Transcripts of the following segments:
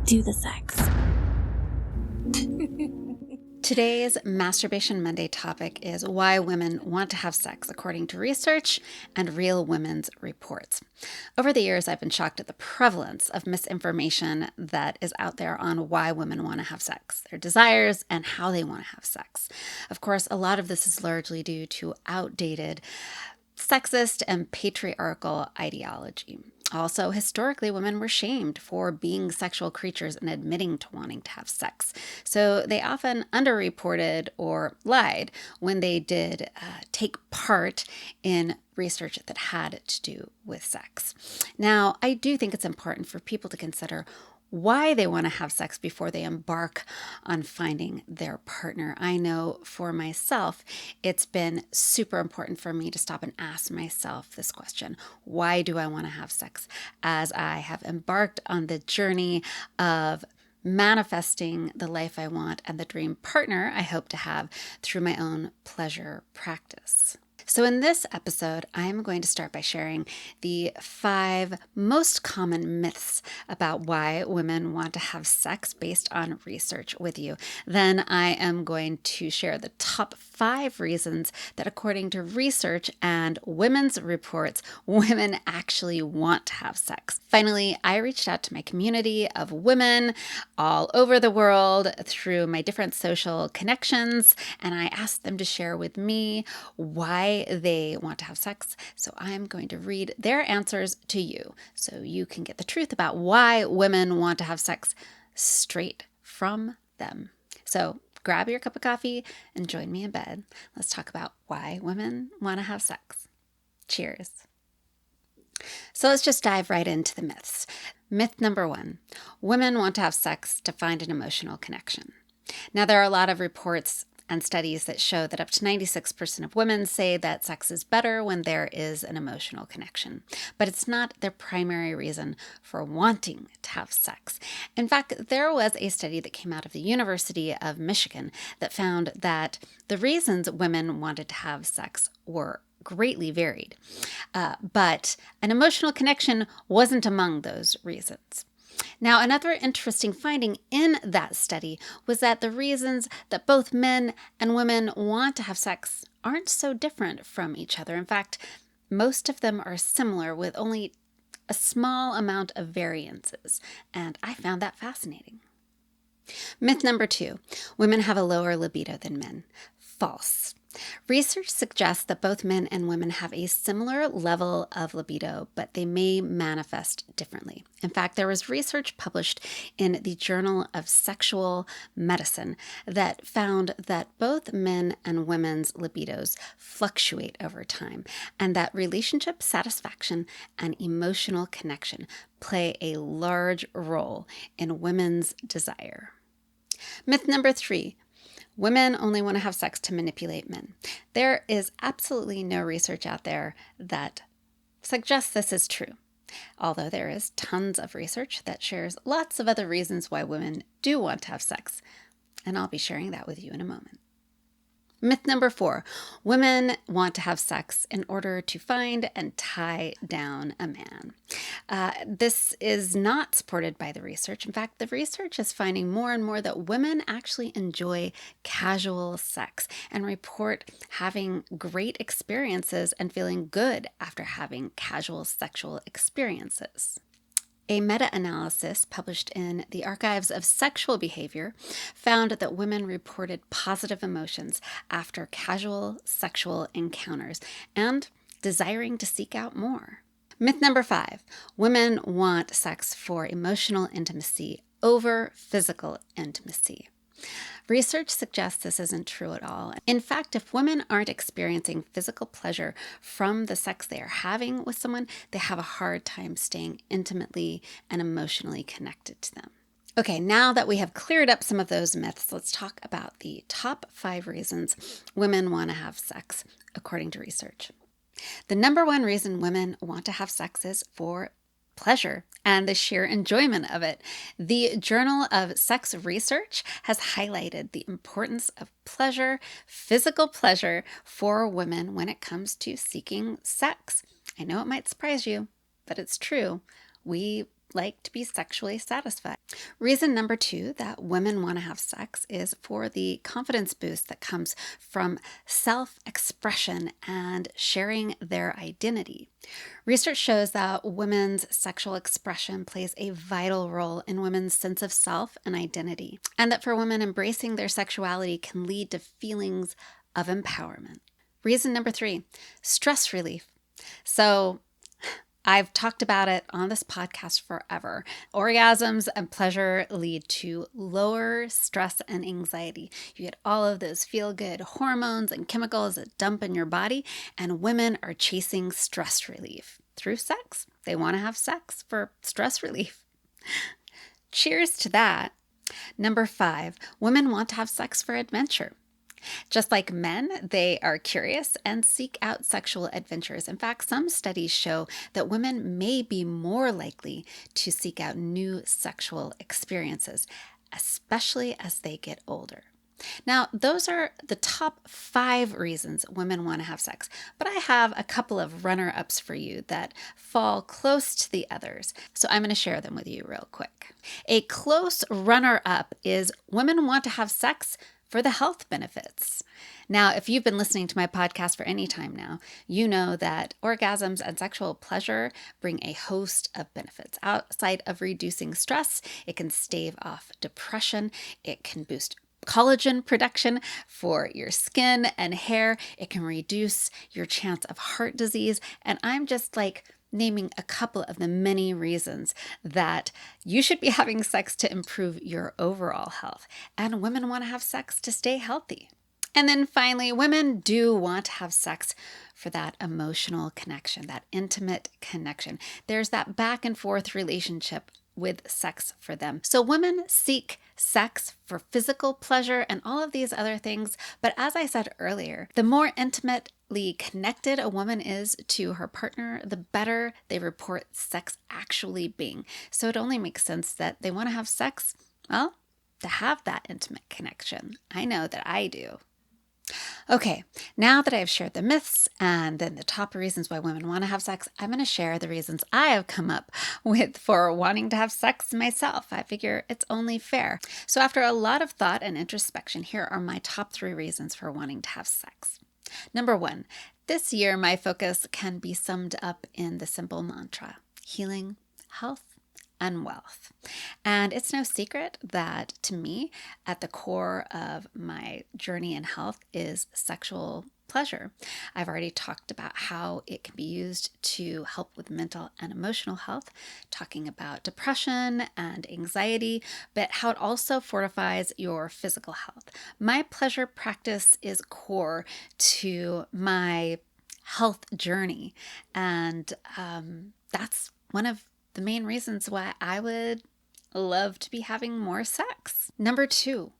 do the sex. Today's Masturbation Monday topic is why women want to have sex, according to research and Real Women's reports. Over the years, I've been shocked at the prevalence of misinformation that is out there on why women want to have sex, their desires, and how they want to have sex. Of course, a lot of this is largely due to outdated sexist and patriarchal ideology. Also, historically, women were shamed for being sexual creatures and admitting to wanting to have sex. So they often underreported or lied when they did take part in research that had to do with sex. Now, I do think it's important for people to consider why they want to have sex before they embark on finding their partner. I know for myself, it's been super important for me to stop and ask myself this question: why do I want to have sex? As I have embarked on the journey of manifesting the life I want and the dream partner I hope to have through my own pleasure practice. So in this episode, I'm going to start by sharing the 5 most common myths about why women want to have sex based on research with you. Then I am going to share the top 5 reasons that, according to research and women's reports, women actually want to have sex. Finally, I reached out to my community of women all over the world through my different social connections, and I asked them to share with me why they want to have sex. So I'm going to read their answers to you so you can get the truth about why women want to have sex straight from them. So grab your cup of coffee and join me in bed. Let's talk about why women want to have sex. Cheers. So let's just dive right into the myths. Myth number 1, women want to have sex to find an emotional connection. Now, there are a lot of reports and studies that show that up to 96% of women say that sex is better when there is an emotional connection. But it's not their primary reason for wanting to have sex. In fact, there was a study that came out of the University of Michigan that found that the reasons women wanted to have sex were greatly varied. But an emotional connection wasn't among those reasons. Now, another interesting finding in that study was that the reasons that both men and women want to have sex aren't so different from each other. In fact, most of them are similar with only a small amount of variances, and I found that fascinating. Myth number 2, women have a lower libido than men. False. Research suggests that both men and women have a similar level of libido, but they may manifest differently. In fact, there was research published in the Journal of Sexual Medicine that found that both men and women's libidos fluctuate over time, and that relationship satisfaction and emotional connection play a large role in women's desire. Myth number 3, women only want to have sex to manipulate men. There is absolutely no research out there that suggests this is true, although there is tons of research that shares lots of other reasons why women do want to have sex, and I'll be sharing that with you in a moment. Myth number 4, women want to have sex in order to find and tie down a man. This is not supported by the research. In fact, the research is finding more and more that women actually enjoy casual sex and report having great experiences and feeling good after having casual sexual experiences. A meta-analysis published in the Archives of Sexual Behavior found that women reported positive emotions after casual sexual encounters and desiring to seek out more. Myth number 5, women want sex for emotional intimacy over physical intimacy. Research suggests this isn't true at all. In fact, if women aren't experiencing physical pleasure from the sex they are having with someone, they have a hard time staying intimately and emotionally connected to them. Okay, now that we have cleared up some of those myths, let's talk about the top 5 reasons women want to have sex, according to research. The number 1 reason women want to have sex is for pleasure and the sheer enjoyment of it. The Journal of Sex Research has highlighted the importance of pleasure, physical pleasure, for women when it comes to seeking sex. I know it might surprise you, but it's true. We like to be sexually satisfied. Reason number 2 that women want to have sex is for the confidence boost that comes from self-expression and sharing their identity. Research shows that women's sexual expression plays a vital role in women's sense of self and identity, and that for women, embracing their sexuality can lead to feelings of empowerment. Reason number 3, stress relief. So, I've talked about it on this podcast forever. Orgasms and pleasure lead to lower stress and anxiety. You get all of those feel-good hormones and chemicals that dump in your body, and women are chasing stress relief through sex. They want to have sex for stress relief. Cheers to that. Number 5, women want to have sex for adventure. Just like men, they are curious and seek out sexual adventures. In fact, some studies show that women may be more likely to seek out new sexual experiences, especially as they get older. Now, those are the top 5 reasons women want to have sex, but I have a couple of runner-ups for you that fall close to the others, so I'm going to share them with you real quick. A close runner-up is women want to have sex for the health benefits. Now, if you've been listening to my podcast for any time now, you know that orgasms and sexual pleasure bring a host of benefits. Outside of reducing stress, it can stave off depression, it can boost collagen production for your skin and hair, it can reduce your chance of heart disease, and I'm just naming a couple of the many reasons that you should be having sex to improve your overall health. And women want to have sex to stay healthy. And then finally, women do want to have sex for that emotional connection, that intimate connection. There's that back and forth relationship with sex for them. So women seek sex for physical pleasure and all of these other things. But as I said earlier, the more intimately connected a woman is to her partner, the better they report sex actually being. So it only makes sense that they want to have sex, well, to have that intimate connection. I know that I do. Okay, now that I've shared the myths and then the top reasons why women want to have sex, I'm going to share the reasons I have come up with for wanting to have sex myself. I figure it's only fair. So after a lot of thought and introspection, here are my top 3 reasons for wanting to have sex. Number 1, this year my focus can be summed up in the simple mantra: healing, health, and wealth. And it's no secret that to me, at the core of my journey in health is sexual pleasure. I've already talked about how it can be used to help with mental and emotional health, talking about depression and anxiety, but how it also fortifies your physical health. My pleasure practice is core to my health journey, and that's one of the main reasons why I would love to be having more sex. Number 2,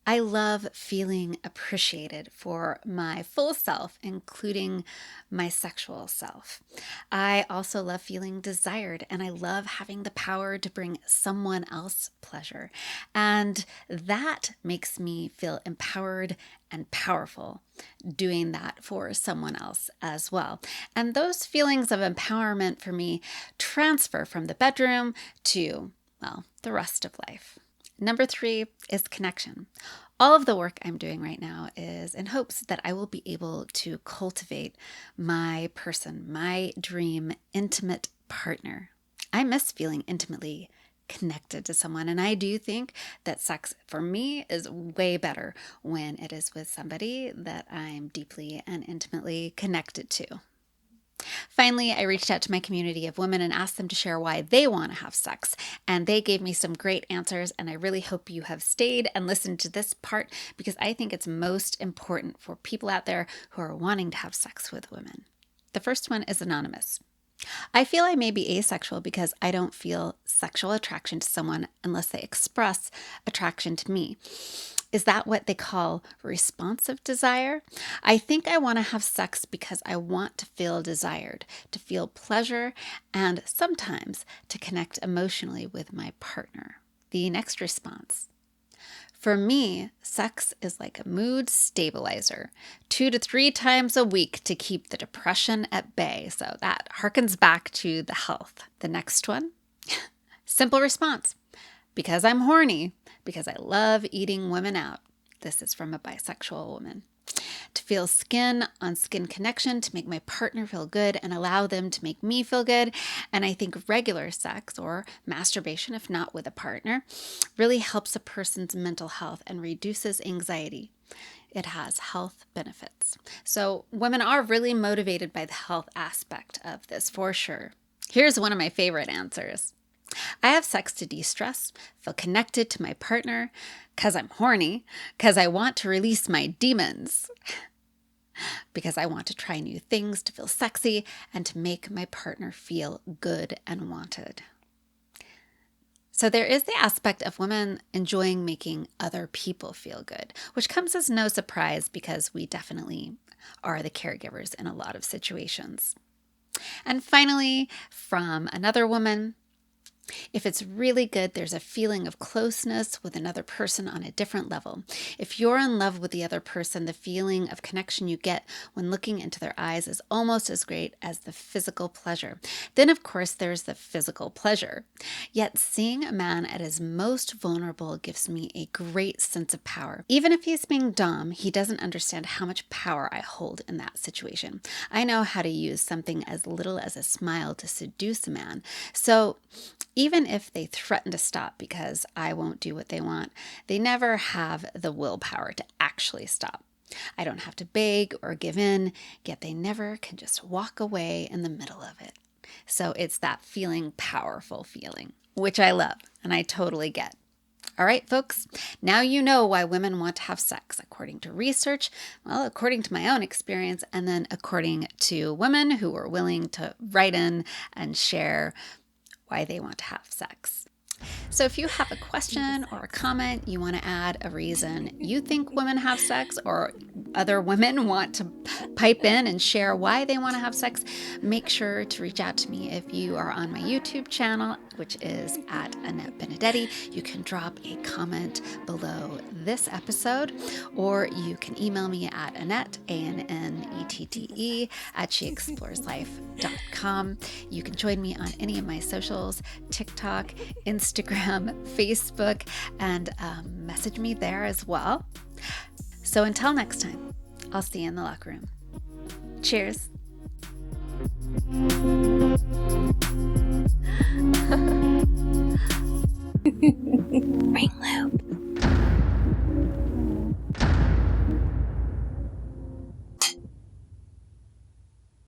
I love feeling appreciated for my full self, including my sexual self. I also love feeling desired, and I love having the power to bring someone else pleasure. And that makes me feel empowered and powerful doing that for someone else as well. And those feelings of empowerment for me transfer from the bedroom to, well, the rest of life. Number 3 is connection. All of the work I'm doing right now is in hopes that I will be able to cultivate my person, my dream intimate partner. I miss feeling intimately connected to someone, and I do think that sex for me is way better when it is with somebody that I'm deeply and intimately connected to. Finally, I reached out to my community of women and asked them to share why they want to have sex, and they gave me some great answers, and I really hope you have stayed and listened to this part because I think it's most important for people out there who are wanting to have sex with women. The first one is anonymous. I feel I may be asexual because I don't feel sexual attraction to someone unless they express attraction to me. Is that what they call responsive desire? I think I want to have sex because I want to feel desired, to feel pleasure, and sometimes to connect emotionally with my partner. The next response. For me, sex is like a mood stabilizer, 2 to 3 times a week to keep the depression at bay. So that harkens back to the health. The next one. Simple response: because I'm horny, because I love eating women out. This is from a bisexual woman. To feel skin on skin connection, to make my partner feel good and allow them to make me feel good. And I think regular sex or masturbation, if not with a partner, really helps a person's mental health and reduces anxiety. It has health benefits. So women are really motivated by the health aspect of this for sure. Here's one of my favorite answers. I have sex to de-stress, feel connected to my partner, because I'm horny, because I want to release my demons, because I want to try new things to feel sexy and to make my partner feel good and wanted. So there is the aspect of women enjoying making other people feel good, which comes as no surprise because we definitely are the caregivers in a lot of situations. And finally, from another woman, if it's really good, there's a feeling of closeness with another person on a different level. If you're in love with the other person, the feeling of connection you get when looking into their eyes is almost as great as the physical pleasure. Then, of course, there's the physical pleasure. Yet seeing a man at his most vulnerable gives me a great sense of power. Even if he's being dom, he doesn't understand how much power I hold in that situation. I know how to use something as little as a smile to seduce a man. So even if they threaten to stop because I won't do what they want, they never have the willpower to actually stop. I don't have to beg or give in, yet they never can just walk away in the middle of it. So it's that feeling, powerful feeling, which I love and I totally get. All right, folks, now you know why women want to have sex, according to research, well, according to my own experience, and then according to women who are willing to write in and share why they want to have sex. So if you have a question or a comment, you want to add a reason you think women have sex, or other women want to pipe in and share why they want to have sex, make sure to reach out to me. If you are on my YouTube channel, which is at Annette Benedetti, you can drop a comment below this episode, or you can email me at Annette, ANNETTE, at sheexploreslife.com. You can join me on any of my socials, TikTok, Instagram, Facebook, and message me there as well. So until next time, I'll see you in the locker room. Cheers.